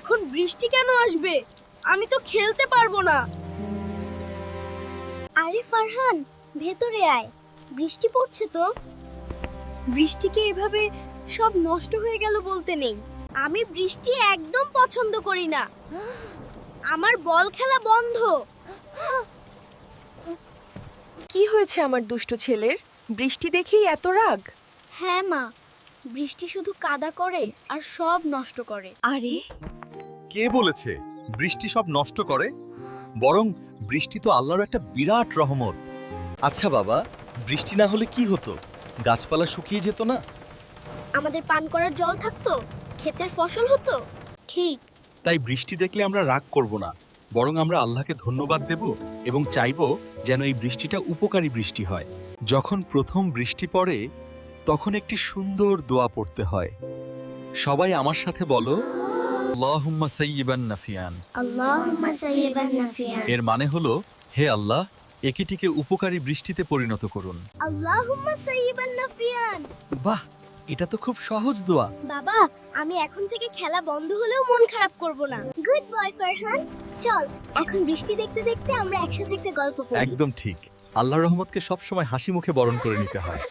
এখন বৃষ্টি কেন আসবে? আমি তো খেলতে পারবো না। আরে ফারহান, ভেতরে আয়, বৃষ্টি পড়ছে তো। বৃষ্টিকে এভাবে সব নষ্ট হয়ে গেল বলতে নেই। আমি বৃষ্টি একদম পছন্দ করি না। আমার বল খেলা বন্ধ। কি হয়েছে আমার দুষ্ট ছেলের? বৃষ্টি দেখেই এত রাগ? হ্যাঁ মা, বৃষ্টি শুধু কাদা করে আর সব নষ্ট করে। আরে কে বলেছে বৃষ্টি সব নষ্ট করে? বরং বৃষ্টি তো আল্লাহর একটা বিরাট রহমত। আচ্ছা বাবা, বৃষ্টি না হলে কি হতো? গাছপালা শুকিয়ে যেত না? আমাদের পান করার জল থাকতো, ক্ষেতের ফসল হতো। ঠিক। তাই বৃষ্টি দেখলে আমরা রাগ করব না, বরং আমরা আল্লাহকে ধন্যবাদ দেব এবং চাইব যেন এই বৃষ্টিটা উপকারী বৃষ্টি হয়। যখন প্রথম বৃষ্টি পড়ে তখন একটি সুন্দর দোয়া পড়তে হয়। সবাই আমার সাথে বলো, আল্লাহুম্মা সাইয়্যিবান নাফিয়ান। আল্লাহুম্মা সাইয়্যিবান নাফিয়ান। এর মানে হলো, হে আল্লাহ, এটিকে উপকারী বৃষ্টিতে পরিণত করুন। আল্লাহুম্মা সাইয়্যিবান নাফিয়ান। বাহ, এটা তো খুব সহজ দোয়া। বাবা, আমি এখন থেকে খেলা বন্ধ হলেও মন খারাপ করব না। Good boy Farhan. চল, এখন বৃষ্টি দেখতে দেখতে আমরা একসাথে একটা গল্প পড়ি। একদম ঠিক। আল্লাহর রহমতকে সবসময় হাসি মুখে বরণ করে নিতে হয়।